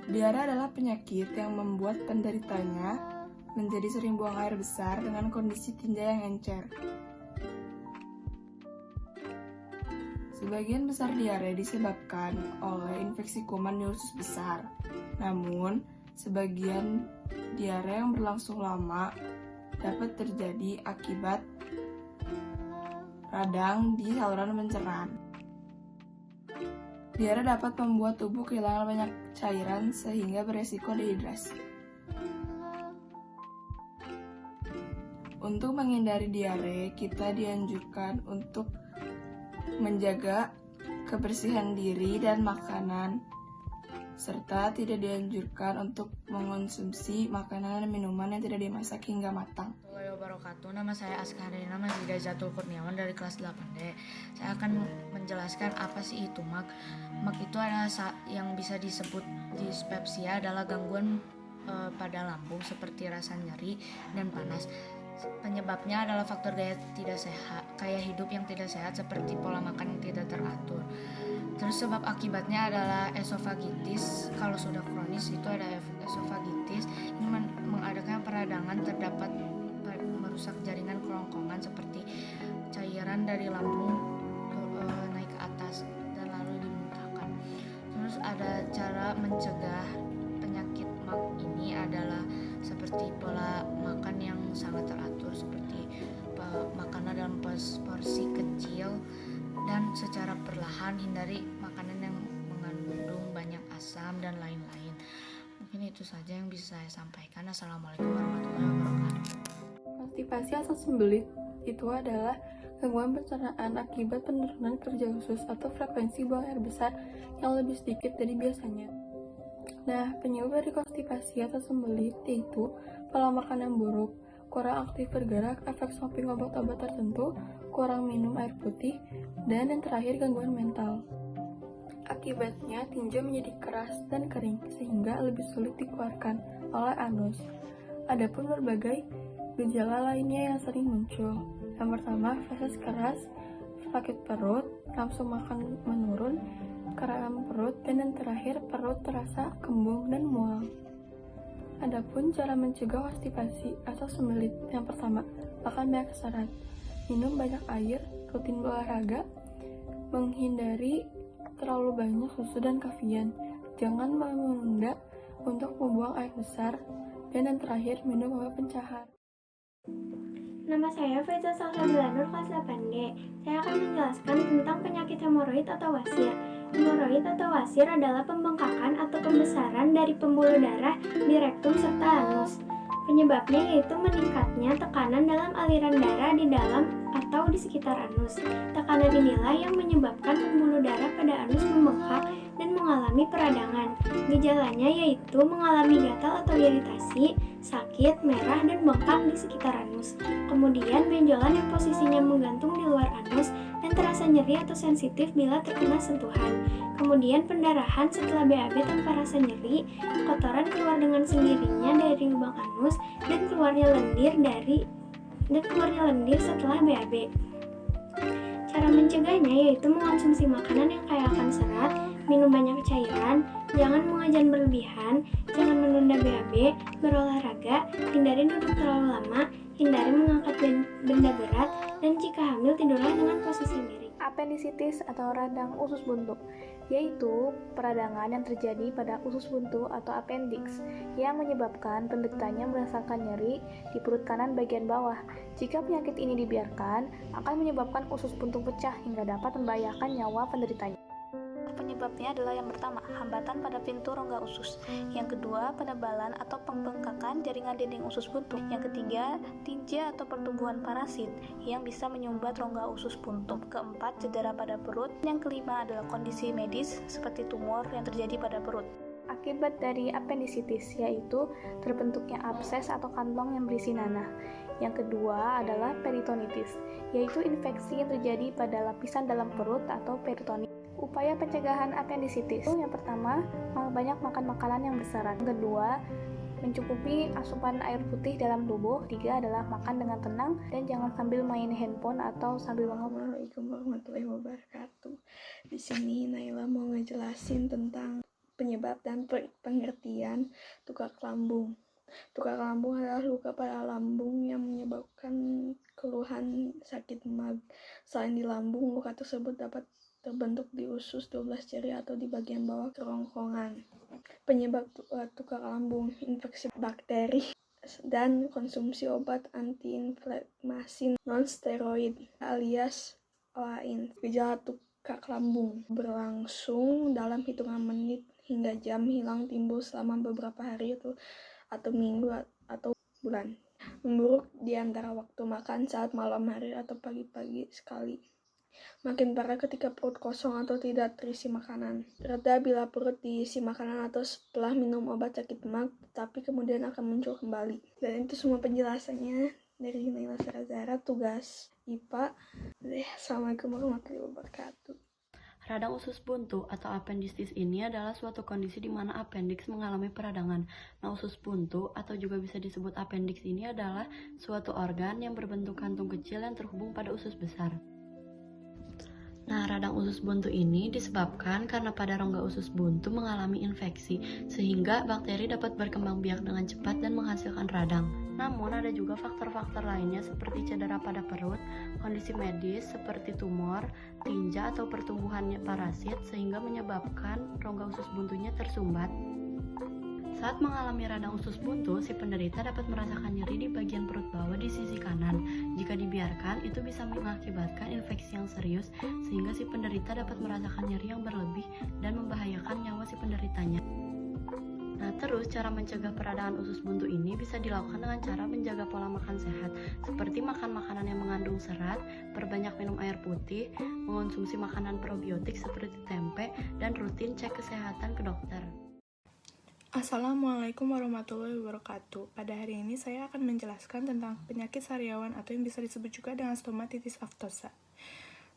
Diare adalah penyakit yang membuat penderitanya menjadi sering buang air besar dengan kondisi tinja yang encer. Sebagian besar diare disebabkan oleh infeksi kuman di usus besar. Namun, sebagian diare yang berlangsung lama dapat terjadi akibat radang di saluran pencernaan. Diare dapat membuat tubuh kehilangan banyak cairan sehingga beresiko dehidrasi. Untuk menghindari diare, kita dianjurkan untuk menjaga kebersihan diri dan makanan, serta tidak dianjurkan untuk mengonsumsi makanan dan minuman yang tidak dimasak hingga matang. Wabarakatuh. Nama saya Askarina Mazidah Zatul Kurniawan dari kelas 8D. Saya akan menjelaskan apa sih itu MAG. MAG itu adalah yang bisa disebut dispepsia, adalah gangguan pada lambung seperti rasa nyeri dan panas. Penyebabnya adalah faktor gaya hidup yang tidak sehat seperti pola makan yang tidak teratur. Terus sebab akibatnya adalah esofagitis. Kalau sudah kronis itu ada esofagitis, ini mengadakan peradangan, terdapat merusak jaringan kerongkongan seperti cairan dari lambung naik ke atas dan lalu dimuntahkan. Terus ada cara mencegah penyakit MAG ini adalah seperti pola makan yang sangat teratur, seperti makanan dalam porsi kecil dan secara perlahan, hindari makanan yang mengandung banyak asam dan lain-lain. Mungkin itu saja yang bisa saya sampaikan. Assalamualaikum warahmatullahi wabarakatuh. Konstipasi atau sembelit itu adalah gangguan pencernaan akibat penurunan kerja usus atau frekuensi buang air besar yang lebih sedikit dari biasanya. Nah, penyebab dari konstipasi atau sembelit yaitu pola makan yang buruk, kurang aktif bergerak, efek samping obat-obat tertentu, kurang minum air putih, dan yang terakhir gangguan mental. Akibatnya, tinja menjadi keras dan kering sehingga lebih sulit dikeluarkan oleh anus. Adapun berbagai gejala lainnya yang sering muncul. Yang pertama, feses keras, sakit perut, nafsu makan menurun, kram perut, dan yang terakhir perut terasa kembung dan mual. Adapun cara mencegah konstipasi atau sembelit, yang pertama, makan banyak serat, minum banyak air, rutin olahraga, menghindari terlalu banyak susu dan kafein, jangan menunda untuk membuang air besar, dan yang terakhir minum obat pencahar. Nama saya Faiza Salsabila Nur, kelas 8D. Saya akan menjelaskan tentang penyakit hemoroid atau wasir. Hemoroid atau wasir adalah pembengkakan atau pembesaran dari pembuluh darah di rektum serta anus. Penyebabnya yaitu meningkatnya tekanan dalam aliran darah di dalam atau di sekitar anus. Tekanan inilah yang menyebabkan pembuluh darah pada anus membengkak dan mengalami peradangan. Gejalanya yaitu mengalami gatal atau iritasi, sakit, merah, dan bengkak di sekitar anus. Kemudian benjolan yang posisinya menggantung di luar anus dan terasa nyeri atau sensitif bila terkena sentuhan. Kemudian pendarahan setelah BAB tanpa rasa nyeri, kotoran keluar dengan sendirinya dari lubang anus dan keluarnya lendir setelah BAB. Cara mencegahnya yaitu mengonsumsi makanan yang kaya akan serat, minum banyak cairan, jangan mengajan berlebihan, jangan menunda BAB, berolahraga, hindari duduk terlalu lama, hindari mengangkat benda berat, dan jika hamil tidurlah dengan posisi miring. Apendisitis atau radang usus buntu, yaitu peradangan yang terjadi pada usus buntu atau appendix yang menyebabkan penderitanya merasakan nyeri di perut kanan bagian bawah. Jika penyakit ini dibiarkan, akan menyebabkan usus buntu pecah hingga dapat membahayakan nyawa penderitanya. Penyebabnya adalah yang pertama, hambatan pada pintu rongga usus. Yang kedua, penebalan atau pembengkakan jaringan dinding usus buntu. Yang ketiga, tinja atau pertumbuhan parasit yang bisa menyumbat rongga usus buntu. Keempat, cedera pada perut. Yang kelima adalah kondisi medis seperti tumor yang terjadi pada perut. Akibat dari apendisitis yaitu terbentuknya abses atau kantong yang berisi nanah. Yang kedua adalah peritonitis, yaitu infeksi yang terjadi pada lapisan dalam perut atau peritonitis. Upaya pencegahan apendisitis. Yang pertama, banyak makan makanan yang besaran. Yang kedua, mencukupi asupan air putih dalam tubuh. Tiga adalah makan dengan tenang dan jangan sambil main handphone atau sambil ngobrol. Assalamualaikum warahmatullahi wabarakatuh. Di sini Naila mau ngejelasin tentang penyebab dan pengertian tukak lambung. Tukak lambung adalah luka pada lambung yang menyebabkan keluhan sakit mag. Selain di lambung, luka tersebut dapat terbentuk di usus 12 jari atau di bagian bawah kerongkongan. Penyebab tukak lambung, infeksi bakteri, dan konsumsi obat antiinflamasi non-steroid alias lain. Gejala tukak lambung berlangsung dalam hitungan menit hingga jam, hilang, timbul selama beberapa hari atau minggu atau bulan. Memburuk di antara waktu makan saat malam hari atau pagi-pagi sekali. Makin parah ketika perut kosong atau tidak terisi makanan. Reda bila perut diisi makanan atau setelah minum obat sakit mag, tapi kemudian akan muncul kembali. Dan itu semua penjelasannya dari Naila Sarazara, tugas IPA. Assalamualaikum warahmatullahi wabarakatuh. Radang usus buntu atau appendicitis ini adalah suatu kondisi di mana appendix mengalami peradangan. Nah, usus buntu atau juga bisa disebut appendix ini adalah suatu organ yang berbentuk kantung kecil yang terhubung pada usus besar. Nah, radang usus buntu ini disebabkan karena pada rongga usus buntu mengalami infeksi, sehingga bakteri dapat berkembang biak dengan cepat dan menghasilkan radang. Namun, ada juga faktor-faktor lainnya seperti cedera pada perut, kondisi medis seperti tumor, tinja atau pertumbuhannya parasit sehingga menyebabkan rongga usus buntunya tersumbat. Saat mengalami radang usus buntu, si penderita dapat merasakan nyeri di bagian perut bawah di sisi kanan. Jika dibiarkan, itu bisa mengakibatkan infeksi yang serius sehingga si penderita dapat merasakan nyeri yang berlebih dan membahayakan nyawa si penderitanya. Nah, terus cara mencegah peradangan usus buntu ini bisa dilakukan dengan cara menjaga pola makan sehat, seperti makan makanan yang mengandung serat, perbanyak minum air putih, mengonsumsi makanan probiotik seperti tempe, dan rutin cek kesehatan ke dokter. Assalamualaikum warahmatullahi wabarakatuh. Pada hari ini saya akan menjelaskan tentang penyakit sariawan atau yang bisa disebut juga dengan stomatitis aftosa.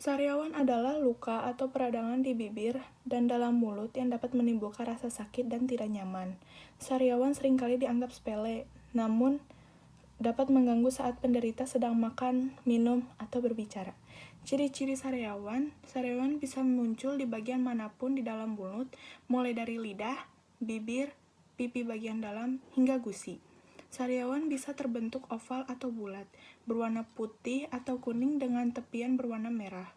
Sariawan adalah luka atau peradangan di bibir dan dalam mulut yang dapat menimbulkan rasa sakit dan tidak nyaman. Sariawan seringkali dianggap sepele, namun dapat mengganggu saat penderita sedang makan, minum, atau berbicara. Ciri-ciri sariawan bisa muncul di bagian manapun di dalam mulut, mulai dari lidah, bibir, pipi bagian dalam, hingga gusi. Sariawan bisa terbentuk oval atau bulat, berwarna putih atau kuning dengan tepian berwarna merah,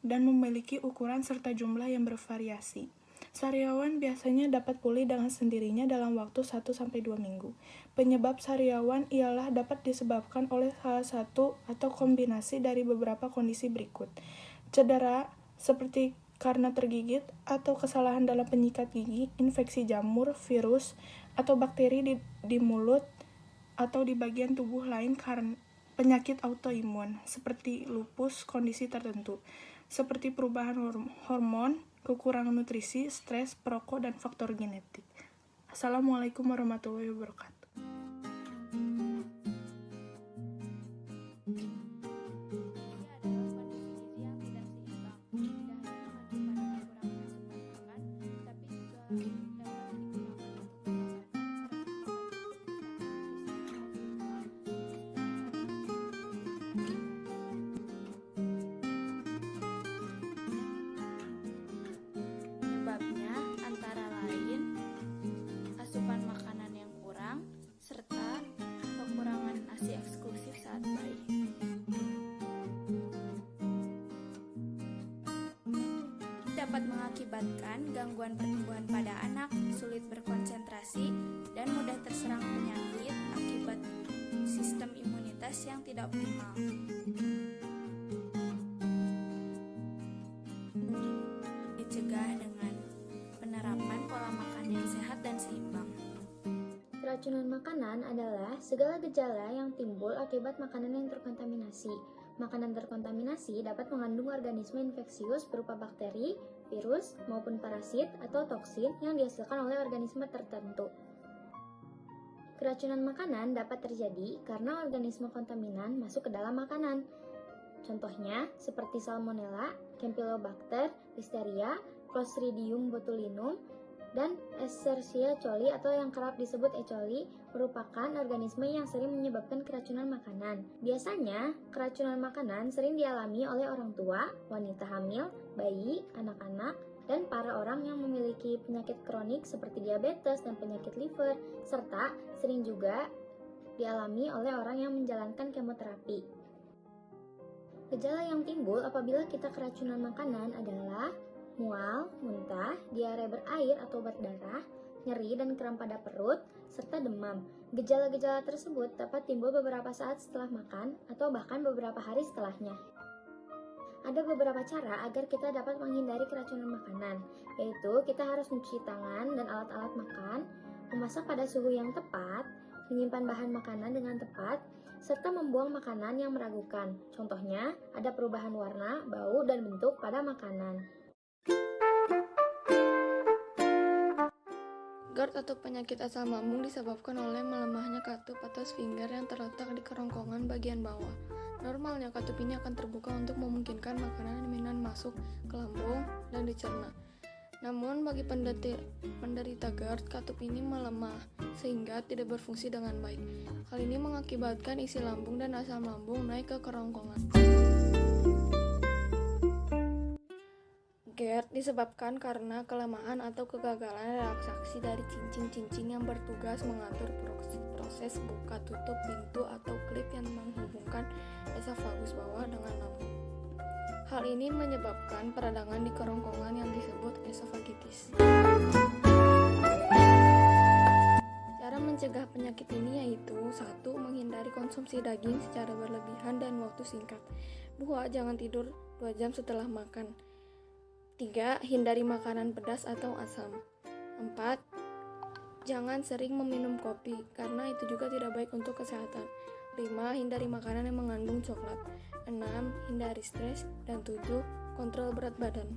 dan memiliki ukuran serta jumlah yang bervariasi. Sariawan biasanya dapat pulih dengan sendirinya dalam waktu 1-2 minggu. Penyebab sariawan ialah dapat disebabkan oleh salah satu atau kombinasi dari beberapa kondisi berikut. Cedera, seperti karena tergigit atau kesalahan dalam penyikat gigi, infeksi jamur, virus, atau bakteri di mulut atau di bagian tubuh lain karena penyakit autoimun seperti lupus, kondisi tertentu seperti perubahan hormon, kekurangan nutrisi, stres, perokok, dan faktor genetik. Assalamualaikum warahmatullahi wabarakatuh. Penyebabnya antara lain asupan makanan yang kurang serta kekurangan ASI eksklusif saat bayi. Dapat mengakibatkan gangguan pertumbuhan pada anak, sulit berkonsentrasi, dan mudah terserang penyakit akibat sistem imunitas yang tidak optimal. Dicegah dengan penerapan pola makan yang sehat dan seimbang. Keracunan makanan adalah segala gejala yang timbul akibat makanan yang terkontaminasi. Makanan terkontaminasi dapat mengandung organisme infeksius berupa bakteri, virus, maupun parasit atau toksin yang dihasilkan oleh organisme tertentu. Keracunan makanan dapat terjadi karena organisme kontaminan masuk ke dalam makanan. Contohnya seperti Salmonella, Campylobacter, Listeria, Clostridium botulinum, dan Escherichia coli atau yang kerap disebut E. coli merupakan organisme yang sering menyebabkan keracunan makanan. Biasanya, keracunan makanan sering dialami oleh orang tua, wanita hamil, bayi, anak-anak, dan para orang yang memiliki penyakit kronik seperti diabetes dan penyakit liver, serta sering juga dialami oleh orang yang menjalankan kemoterapi. Gejala yang timbul apabila kita keracunan makanan adalah mual, muntah, diare berair atau berdarah, nyeri dan kram pada perut, serta demam. Gejala-gejala tersebut dapat timbul beberapa saat setelah makan atau bahkan beberapa hari setelahnya. Ada beberapa cara agar kita dapat menghindari keracunan makanan, yaitu kita harus mencuci tangan dan alat-alat makan, memasak pada suhu yang tepat, menyimpan bahan makanan dengan tepat, serta membuang makanan yang meragukan. Contohnya, ada perubahan warna, bau, dan bentuk pada makanan. GERD atau penyakit asam lambung disebabkan oleh melemahnya katup atau sfinkter yang terletak di kerongkongan bagian bawah. Normalnya katup ini akan terbuka untuk memungkinkan makanan dan minuman masuk ke lambung dan dicerna. Namun bagi penderita GERD, katup ini melemah sehingga tidak berfungsi dengan baik. Hal ini mengakibatkan isi lambung dan asam lambung naik ke kerongkongan. GERD disebabkan karena kelemahan atau kegagalan relaksasi dari cincin-cincin yang bertugas mengatur proses buka tutup pintu atau klip yang menghubungkan esofagus bawah dengan lambung. Hal ini menyebabkan peradangan di kerongkongan yang disebut esofagitis. Cara mencegah penyakit ini yaitu 1. Menghindari konsumsi daging secara berlebihan dan waktu singkat. 2. Jangan tidur 2 jam setelah makan. 3. Hindari makanan pedas atau asam. 4. Jangan sering meminum kopi, karena itu juga tidak baik untuk kesehatan. 5. Hindari makanan yang mengandung coklat. 6. Hindari stres. Dan 7. Kontrol berat badan.